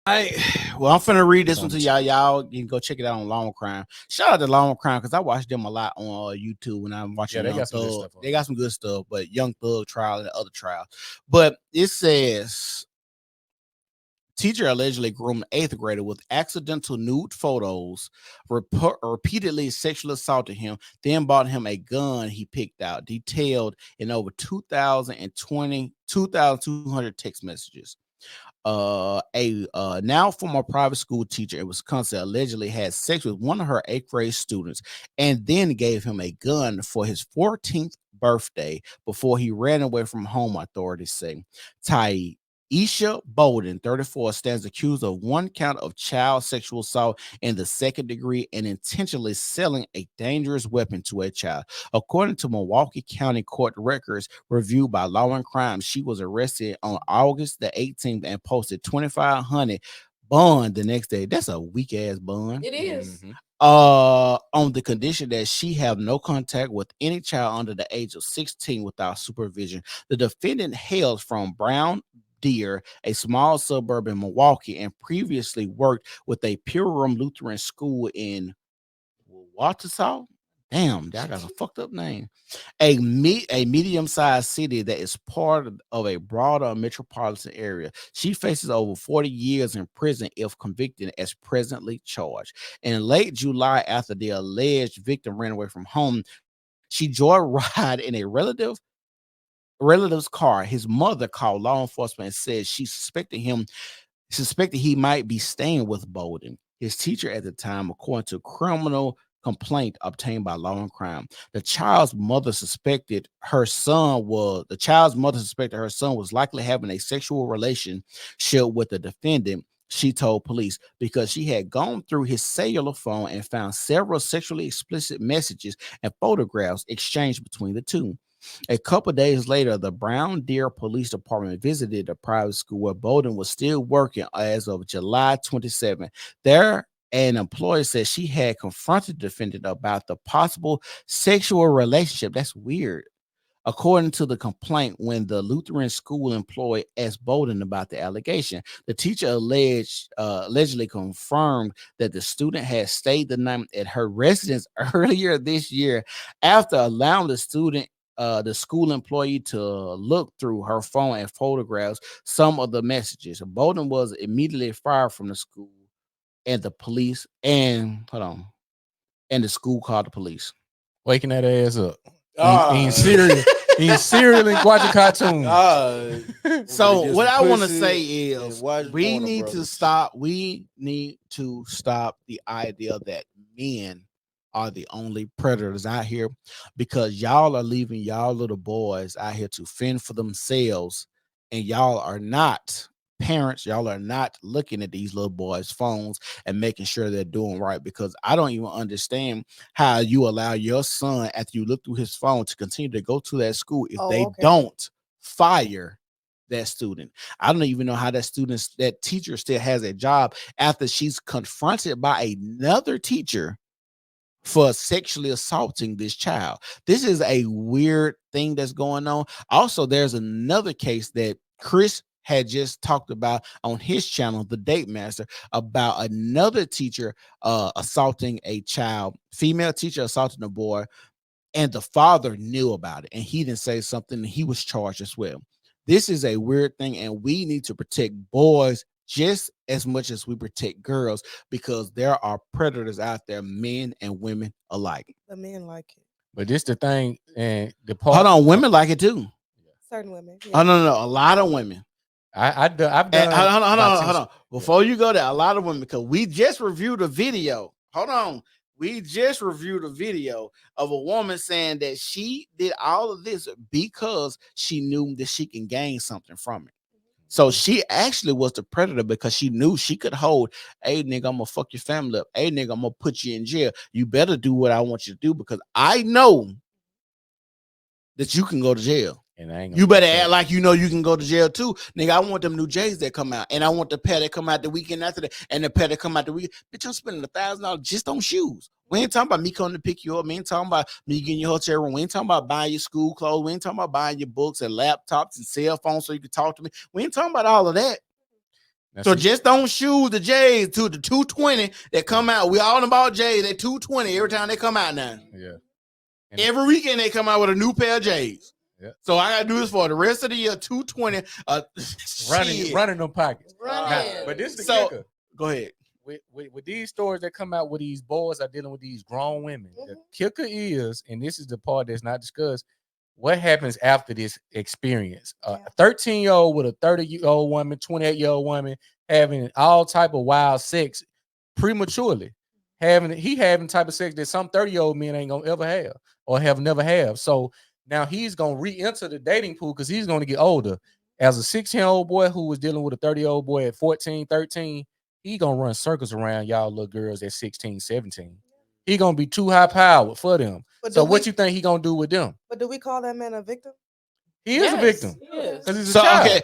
Well, I'm finna read this one to y'all. Y'all, you can go check it out on Long Crime. Shout out to Long Crime because I watch them a lot on YouTube when I'm watching they Young got some good Thug. stuff on They there. got some good stuff, but Young Thug trial and the other trial. But it says teacher allegedly groomed eighth grader with accidental nude photos, repeatedly sexually assaulted him, then bought him a gun he picked out, detailed in over 2,200 text messages. A now former private school teacher in Wisconsin allegedly had sex with one of her eighth grade students and then gave him a gun for his 14th birthday before he ran away from home, authorities say. Isha Bolden, 34, stands accused of one count of child sexual assault in the second degree and intentionally selling a dangerous weapon to a child. According to Milwaukee County Court records reviewed by Law and Crime, she was arrested on August the 18th and posted 2,500 bond the next day. That's a weak ass bond. It is. On the condition that she have no contact with any child under the age of 16 without supervision. The defendant hails from Brown Deer, a small suburb in Milwaukee, and previously worked with a Purim Lutheran school in Wausau. Damn, that got a fucked up name. A medium-sized city that is part of a broader metropolitan area. She faces over 40 years in prison if convicted as presently charged. In late July, after the alleged victim ran away from home, she joyrided in a relative's car. His mother called law enforcement and said she suspected he might be staying with Bolden, his teacher at the time, according to criminal complaint obtained by Law and Crime. The child's mother suspected her son was likely having a sexual relationship with the defendant. She told police because she had gone through his cellular phone and found several sexually explicit messages and photographs exchanged between the two. A couple days later, the Brown Deer Police Department visited the private school where Bolden was still working as of July 27. There, an employee said she had confronted the defendant about the possible sexual relationship. That's weird. According to the complaint, when the Lutheran school employee asked Bolden about the allegation, the teacher allegedly confirmed that the student had stayed the night at her residence earlier this year after allowing the school employee to look through her phone and photographs some of the messages. Bolden was immediately fired from the school, and the police and the school called the police. Waking that ass up. Eating cereal. Eating cereal and watching cartoons. So what I want to say is we need to stop. We need to stop the idea that men are the only predators out here, because y'all are leaving y'all little boys out here to fend for themselves, and y'all are not parents. Y'all are not looking at these little boys' phones and making sure they're doing right, because I don't even understand how you allow your son, after you look through his phone, to continue to go to that school if they don't fire that student. I don't even know how that teacher still has a job after she's confronted by another teacher for sexually assaulting this child. This is a weird thing that's going on. Also, there's another case that Chris had just talked about on his channel, The Date Master, about another teacher assaulting a child, female teacher assaulting a boy, and the father knew about it and he didn't say something, and he was charged as well. This is a weird thing, and we need to protect boys just as much as we protect girls, because there are predators out there, men and women alike. The men like it. But this the thing, and the part. Hold on, women like it too. Certain women. Yeah. Oh no, a lot of women. I've done. Hold on. Before you go there, a lot of women, because we just reviewed a video. Hold on. We just reviewed a video of a woman saying that she did all of this because she knew that she can gain something from it. So she actually was the predator because she knew she could hold, hey, nigga, I'm going to fuck your family up. Hey, nigga, I'm going to put you in jail. You better do what I want you to do, because I know that you can go to jail. And you better act like you know you can go to jail too. Nigga, I want them new J's that come out. And I want the pair that come out the weekend after that. And the pair that come out the weekend. Bitch, I'm spending $1,000 just on shoes. We ain't talking about me coming to pick you up. We ain't talking about me getting your hotel room. We ain't talking about buying your school clothes. We ain't talking about buying your books and laptops and cell phones so you can talk to me. We ain't talking about all of that. So just don't shoot the J's to the 220 that come out. We all about J's at 220 every time they come out now. Yeah. And every weekend they come out with a new pair of J's. Yeah. So I gotta do this for the rest of the year. 220. Running them pockets. Running. But this is the kicker. Go ahead. With these stories that come out, with these boys are dealing with these grown women. The kicker is, and this is the part that's not discussed, what happens after this experience? A 13-year-old with a 30-year-old woman, 28-year-old woman having all type of wild sex prematurely, having type of sex that some 30-year-old men ain't gonna ever have or have never have. So now he's gonna re-enter the dating pool because he's gonna get older. As a 16-year-old boy who was dealing with a 30-year-old boy at 14, 13, he gonna run circles around y'all little girls at 16, 17. He gonna be too high powered for them. So what you think he gonna do with them? But do we call that man a victim? He is a victim. Because he's a child. Okay,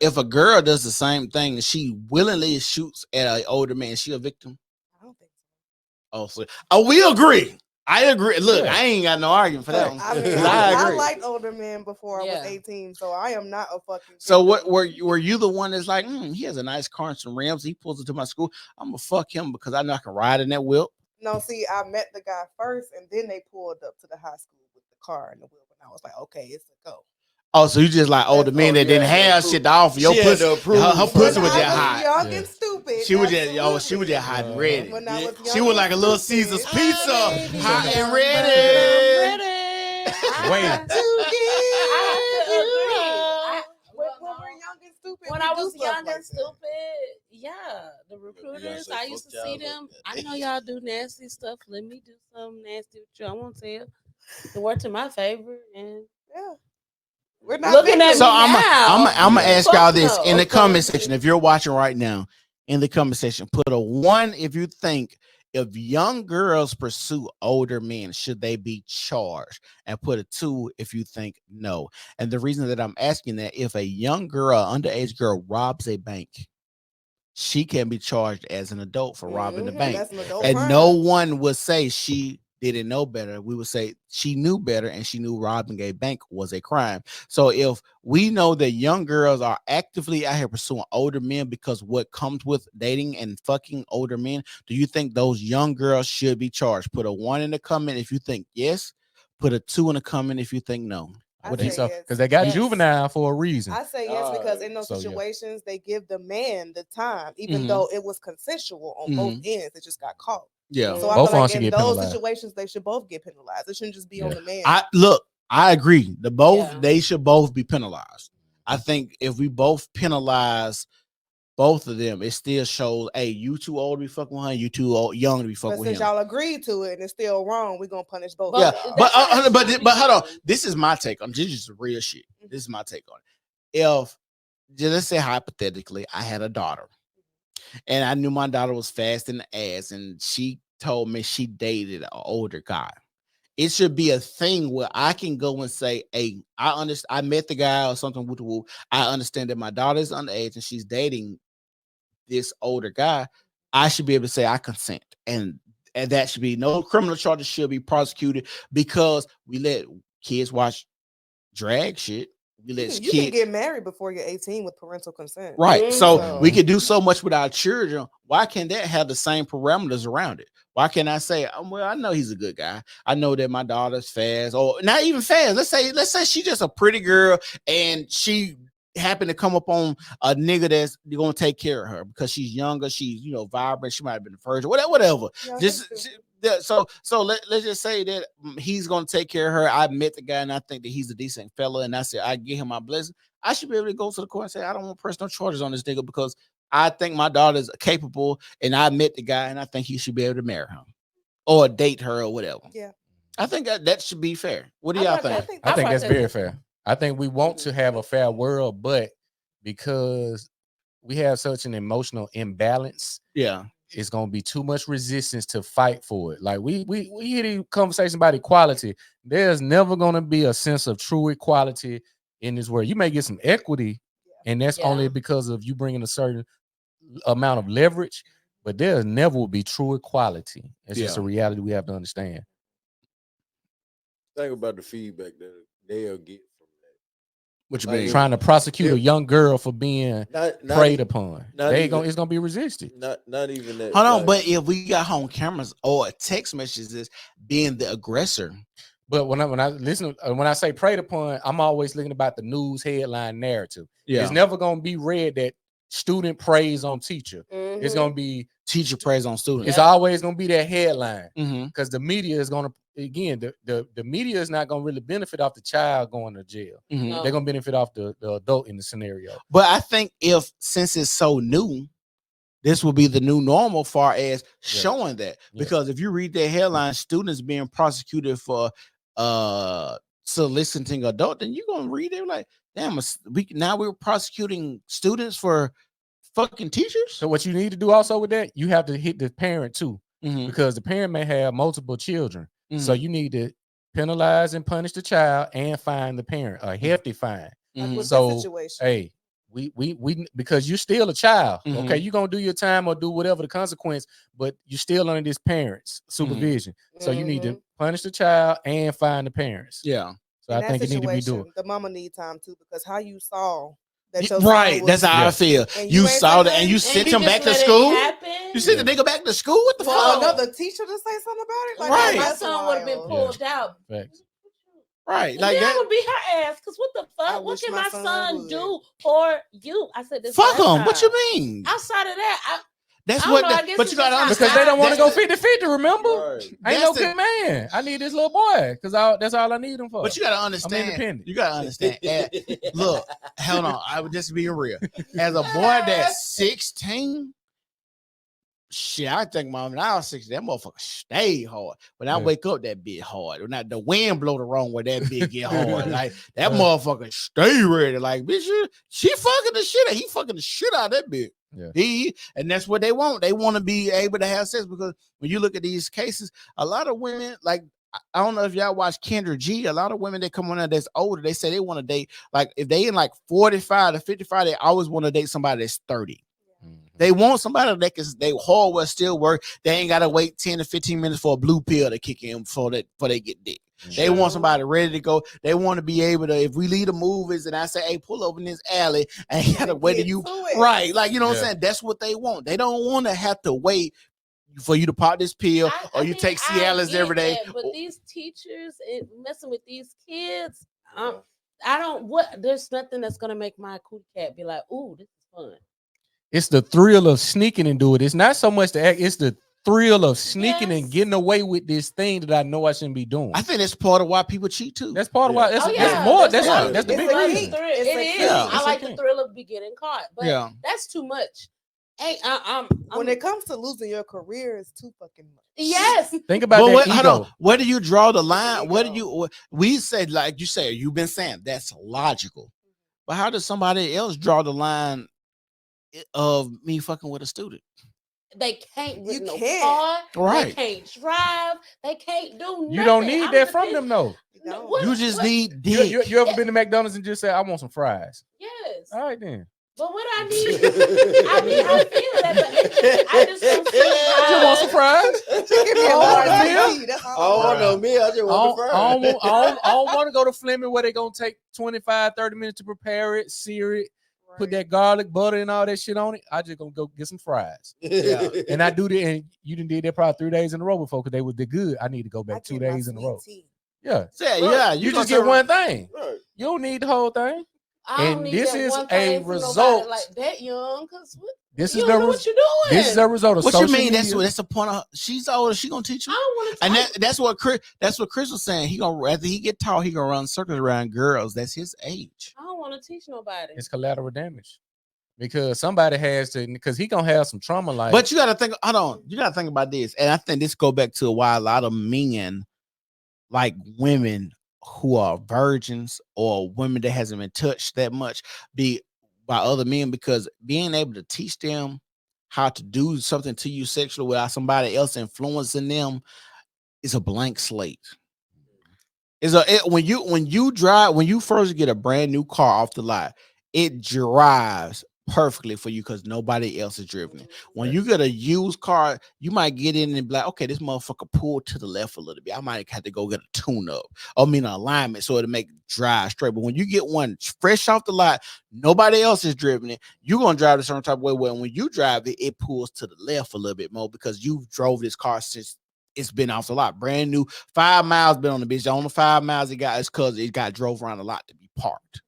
if a girl does the same thing and she willingly shoots at an older man, she a victim? I don't think so. We agree. I agree. Look, I ain't got no argument for that one. I mean, I liked older men before I was 18, so I am not a fucking. So what were you the one that's like, he has a nice car and some rims. He pulls it to my school. I'm gonna fuck him because I know I can ride in that whip. No, see, I met the guy first, and then they pulled up to the high school with the car and the whip, and I was like, okay, it's a go. Oh, so you just like older men that didn't have shit to offer. Your pussy, her pussy was just hot. Young and stupid. She was just hot and ready. When I was young she was like a little Caesar's pizza, hot and ready. Wait. When I was young and stupid, the recruiters, I used to see them. I know y'all do nasty stuff. Let me do something nasty with you. I won't tell. It worked to my favor, and we're not looking at me so now. I'm gonna ask y'all this in the comment section. If you're watching right now, in the comment section, put a 1 if you think if young girls pursue older men, should they be charged? And put a 2 if you think no. And the reason that I'm asking that, if a young girl, underage girl, robs a bank, she can be charged as an adult for robbing the bank. And no one would say she didn't know better. We would say she knew better, and she knew robbing a bank was a crime. So if we know that young girls are actively out here pursuing older men because what comes with dating and fucking older men, do you think those young girls should be charged? Put a 1 in the comment if you think yes. Put a 2 in the comment if you think no. I think so, because they got juvenile for a reason. I say yes because in those situations they give the man the time, even though it was consensual on both ends. It just got caught. Yeah, so I feel like in those situations they should both get penalized. It shouldn't just be on the man. I agree. They should both be penalized. I think if we both penalize both of them, it still shows, hey, you too old to be fucking with her, you too young to be fucking with him. Since y'all agreed to it and it's still wrong, we're gonna punish both. Yeah, but hold on. This is my take on this. Is just real shit. This is my take on it. If let's say hypothetically, I had a daughter, and I knew my daughter was fast in the ass, and she told me she dated an older guy. It should be a thing where I can go and say, hey, I met the guy or something. I understand that my daughter is underage and she's dating this older guy. I should be able to say I consent. And that should be no criminal charges should be prosecuted because we let kids watch drag shit. You can get married before you're 18 with parental consent. Right. So we can do so much with our children. Why can't that have the same parameters around it? Why can't I say, well, I know he's a good guy. I know that my daughter's fast, or not even fast. Let's say she's just a pretty girl and she happened to come up on a nigga that's going to take care of her because she's younger. She's, vibrant. She might have been the first, whatever. Yeah, so let's just say that he's going to take care of her. I met the guy and I think that he's a decent fella, and I said I give him my blessing. I should be able to go to the court and say I don't want personal charges on this nigga because I think my daughter's capable, and I met the guy and I think he should be able to marry her or date her or whatever. Yeah, I think that should be fair. What do y'all think? I think that's very fair. I think we want to have a fair world, but because we have such an emotional imbalance, it's gonna be too much resistance to fight for it. Like we hear these conversations about equality. There's never gonna be a sense of true equality in this world. You may get some equity, and that's only because of you bringing a certain amount of leverage, but there never will be true equality. It's just a reality we have to understand. Think about the feedback that they'll get from What you Like, mean? trying to prosecute a young girl for being not preyed e- upon. not They even- it's gonna be resisted. Not even that. Hold on, like, but if we got home cameras or text messages being the aggressor, But when I listen, when I say preyed upon, I'm always looking about the news headline narrative. yeah, It's never gonna be read that student praise on teacher. It's gonna be teacher praise on students. it's always gonna be that headline Mm-hmm. because the media is gonna again the media is not gonna really benefit off the child going to jail. Mm-hmm. No. They're gonna benefit off the adult in the scenario. But I think since it's so new, this will be the new normal far as showing that. Because if you read that headline, students being prosecuted for soliciting adult, then you're gonna read it like, damn, we're prosecuting students for fucking teachers. So what you need to do also with that, you have to hit the parent too, Mm-hmm. because the parent may have multiple children. Mm-hmm. So you need to penalize and punish the child and fine the parent a hefty fine. Like with So, that situation. hey, we because you're still a child. Mhm. Okay, you're gonna do your time or do whatever the consequence, but you're still under this parent's supervision. So you need to punish the child and fine the parents. Yeah. So In I that think it need to be situation, doing. the mama need time too, because how you saw that your Right, son that's was, how I feel. and You ain't saw say that, and nothing? you And sent you him just back to let it school. happen? You sent the nigga back to school. What the for fuck? another teacher to say something about it. Like, Right. My that's son would have been wild. pulled out. Facts. Right, And like then I that. would beat her ass. Cause what the I fuck? What wish can my my son son would. do for you? I said this. Fuck last him. What you time. mean? Outside of that, That's I what. don't know, I guess But it's you gotta just how understand Because they don't want to go that's- 50-50, remember? Right. Ain't That's no the- good man. I need this little boy because that's all I need him for. But you gotta I'm understand. independent. You gotta understand. Look, hold on. I would just being real. As a boy that's 16, shit, I think mom when I was 16, that motherfucker stay hard. When I wake up, that bit hard. When the wind blow the wrong way, that bit get hard. Like that motherfucker stay ready. Like, bitch, she fucking the shit out. He fucking the shit out of that bitch. Yeah. And that's what they want. They want to be able to have sex, because when you look at these cases, a lot of women, like, I don't know if y'all watch Kendra G. A lot of women that come on there that's older, they say they want to date, like if they in like 45 to 55, they always want to date somebody that's 30. They want somebody that can they hard will still work. They ain't gotta wait 10 to 15 minutes for a blue pill to kick in before they get dick. They want somebody ready to go. They want to be able to, if we leave the movies and I say, hey, pull over in this alley, I ain't gotta wait till you right. Like, you know what I'm saying? That's what they want. They don't want to have to wait for you to pop this pill or you take Cialis every day. But these teachers messing with these kids, there's nothing that's gonna make my cootie cat be like, ooh, this is fun. It's the thrill of sneaking and do it. It's not so much the act, it's the thrill of sneaking and getting away with this thing that I know I shouldn't be doing. I think that's part of why people cheat too. That's part of why. That's the big reason. It is. I like the thrill of getting caught, but that's too much. Hey, when it comes to losing your career, it's too fucking much. Yes. Think about that. Hold on. Where do you draw the line? Where do you? We said, like you say, you've been saying that's logical, but how does somebody else draw the line of me fucking with a student? They can't get no car. Right. They can't drive. They can't do nothing. You don't need that from them, though. You just need dick. You ever been to McDonald's and just say, I want some fries? Yes. All right, then. But what I need, I feel that, but I just don't feel You want some fries? Give me a large meal. I don't want no meal. I just want the fries. I don't want to go to Fleming where they're going to take 25, 30 minutes to prepare it, sear it, put that garlic, butter, and all that shit on it. I just going to go get some fries. Yeah. And I do that, and you done did that probably 3 days in a row before because they're good. I need to go back 2 days in a row. Yeah. Yeah. You just get one thing. Right. You don't need the whole thing. I don't need this that is one a thing from result. like that young, because This you is don't know what you're doing. This is a result of what social you mean? media. That's the point of she's older. She gonna teach you. I don't want to. And that's what Chris was saying. He gonna after he get taught, he gonna run circles around girls. That's his age. I don't want to teach nobody. It's collateral damage because somebody has to. Because he gonna have some trauma. Like, but you gotta think. Hold on. You gotta think about this. And I think this go back to why a lot of men like women who are virgins or women that hasn't been touched that much by other men, because being able to teach them how to do something to you sexually without somebody else influencing them is a blank slate. When you first get a brand new car off the lot, it drives perfectly for you because nobody else is driven it. When you get a used car, you might get in and be like, okay, this motherfucker pulled to the left a little bit. I might have to go get a tune up. I mean, an alignment so it'll make it drive straight. But when you get one fresh off the lot, nobody else is driven it. You're gonna drive a certain type of way. Well, when you drive it, it pulls to the left a little bit more because you drove this car since it's been off the lot, brand new. 5 miles been on the bitch. The only 5 miles it got is because it got drove around a lot to be parked.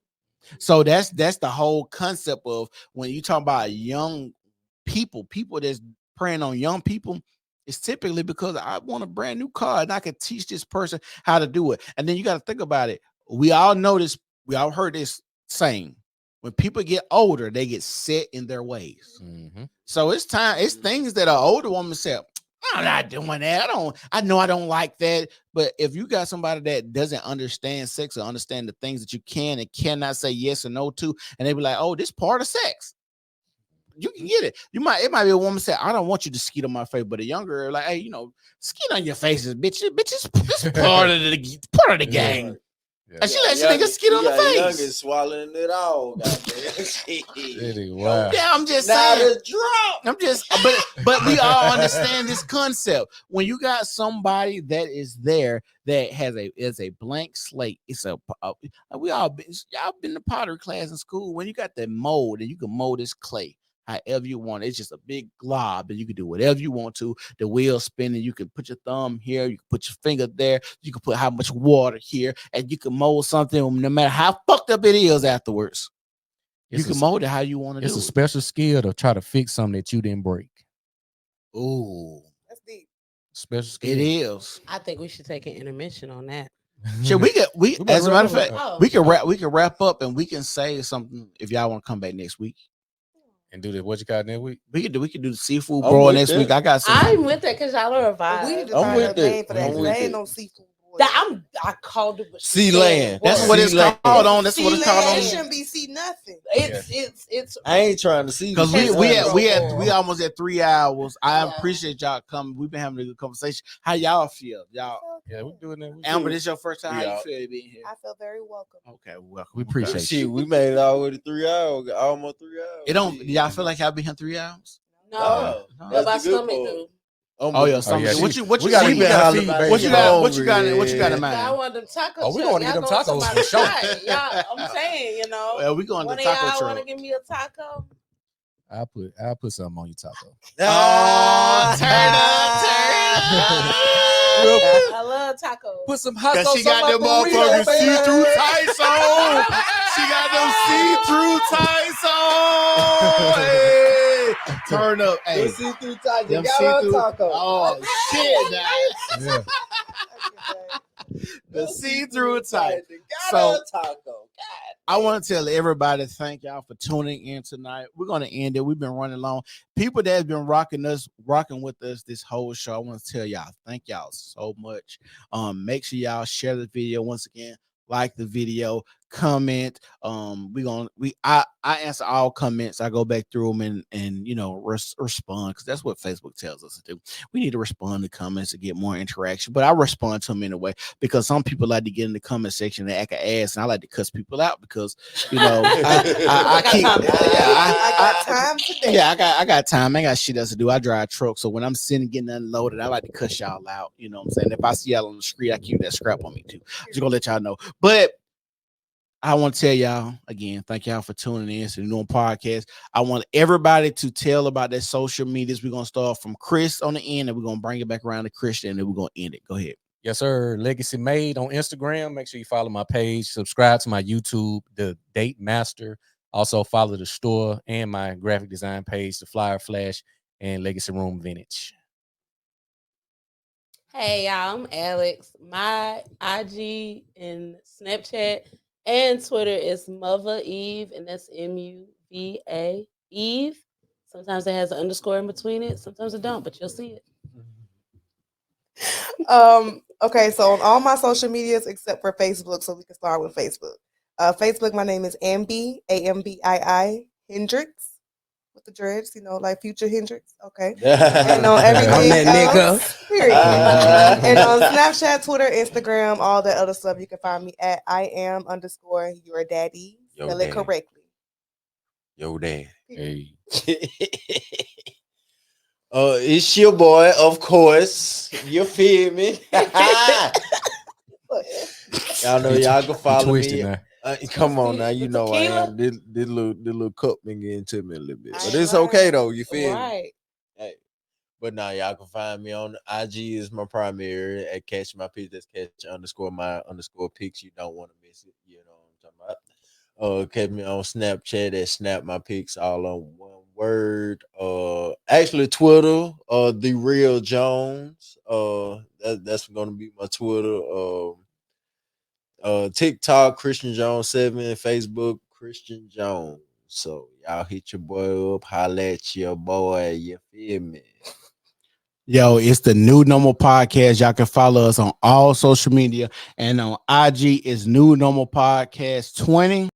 So that's the whole concept of when you talk about young people that's preying on young people. It's typically because I want a brand new car and I can teach this person how to do it. And then you got to think about it. We all know this. We all heard this saying: when people get older, they get set in their ways. Mm-hmm. So it's time. It's things that an older woman said, I'm not doing that. I know I don't like that. But if you got somebody that doesn't understand sex or understand the things that you can and cannot say yes or no to, and they be like, oh, this part of sex, you can get it. It might be a woman say, I don't want you to skeet on my face, but a younger like, hey, skeet on your faces, bitch. It's part of the gang. Yeah. And she let you nigga skeet on the face. Youngest swallowing it all. Wow. Yeah, I'm just Now saying. the drop. I'm just, but we all understand this concept. When you got somebody that is there that is a blank slate, it's y'all been to pottery class in school. When you got the mold and you can mold this clay however you want, it's just a big glob and you can do whatever you want to. The wheel spinning, you can put your thumb here, you can put your finger there, you can put how much water here, and you can mold something no matter how fucked up it is afterwards. You can mold it how you want to do it. It's a special skill to try to fix something that you didn't break. Ooh, that's deep. Special skill. it is. I think we should take an intermission on that. Should we as a matter of fact, Oh. we can wrap up and we can say something if y'all want to come back next week. And do the what you got next week? We could do the seafood broil next week. I got some. I'm with that because y'all are a But we need vibe. to I'm find with a name it. for that. I'm 'Cause with there ain't it. no seafood. I called it Sea land. That's what it's Sea called land. on. That's what it's called It on. shouldn't be see nothing. It's I ain't trying to see Because this. we almost at 3 hours. I Yeah. appreciate y'all coming. We've been having a good conversation. How y'all feel? Y'all, Yeah, we're doing that. Amber, this your first time. How Yeah. you feel being here? I feel very welcome. Okay, welcome. We appreciate Shit, you. we made it already 3 hours. Almost 3 hours. It don't. Shit. Do y'all feel like y'all been here 3 hours? no. No, But my that's the good stomach part. do. Oh yeah, something. yeah, What you we gotta she eat been that hollering feed, about baby. what you got in I mind? want them taco Oh, we truck. gonna get Y'all them know tacos somebody for sure. try. Y'all, I'm saying, Well, we going to one the of taco y'all want to truck. give me a taco? I'll put something on your taco. Oh, turn up. I love tacos. Put some hot Cause sauce she got on them my motherfucking burrito, baby. see-through tights on. She got them see-through tights on. Hey, turn up. Hey, Them see-through tights. them They got on see-through. taco. Oh shit! Now. Yeah. The see-through tights. They got So- on taco. I want to tell everybody thank y'all for tuning in tonight. We're gonna end it. We've been running long. People that have been rocking with us this whole show. I want to tell y'all thank y'all so much. Make sure y'all share the video once again. Like the video, comment. I answer all comments. I go back through them and respond because that's what Facebook tells us to do. We need to respond to comments to get more interaction. But I respond to them anyway because some people like to get in the comment section and act an ass, and I like to cuss people out because I got time today. Yeah, I got time. I ain't got shit else to do. I drive trucks, so when I'm sitting getting unloaded, I like to cuss y'all out. You know what I'm saying? If I see y'all on the street, I keep that scrap on me too. Just gonna let y'all know. But I want to tell y'all again, thank y'all for tuning in to the new podcast. I want everybody to tell about their social medias. We're gonna start from Chris on the end, and we're gonna bring it back around to Christian, and then we're gonna end it. Go ahead. Yes, sir. Legacy Made on Instagram. Make sure you follow my page. Subscribe to my YouTube, The Date Master. Also follow the store and my graphic design page, The Flyer Flash and Legacy Room Vintage. Hey, y'all, I'm Alex. My IG and Snapchat and Twitter is Mother Eve, and that's MUVA Eve. Sometimes it has an underscore in between it. Sometimes it don't, but you'll see it. Okay, so on all my social medias except for Facebook, so we can start with Facebook. Facebook, my name is Ambii, Ambii Hendricks with the dreads, like Future Hendricks. Okay. And on everything else, period. And on Snapchat, Twitter, Instagram, all that other stuff, you can find me at I am _ your daddy. Yo, Spell it daddy. correctly. Yo, dad. Hey. It's your boy, of course. You feel me? Y'all know y'all can follow Twisted me. now. Come on now, Twisted. you The know I tequila? am. This little cup been getting to me a little bit, I but ain't it's lying. okay though. You feel me? Right. Hey, but now y'all can find me on IG is my primary at catch my pics. That's catch underscore my underscore pics. You don't want to miss it. You know what I'm talking about. Catch me on Snapchat at snap my pics all on one word. Actually Twitter. The real Jones. That's gonna be my Twitter. TikTok Christian Jones 7, Facebook Christian Jones. So y'all hit your boy up, holla at your boy. You feel me? Yo, it's the New Normal Podcast. Y'all can follow us on all social media, and on IG is New Normal Podcast 20.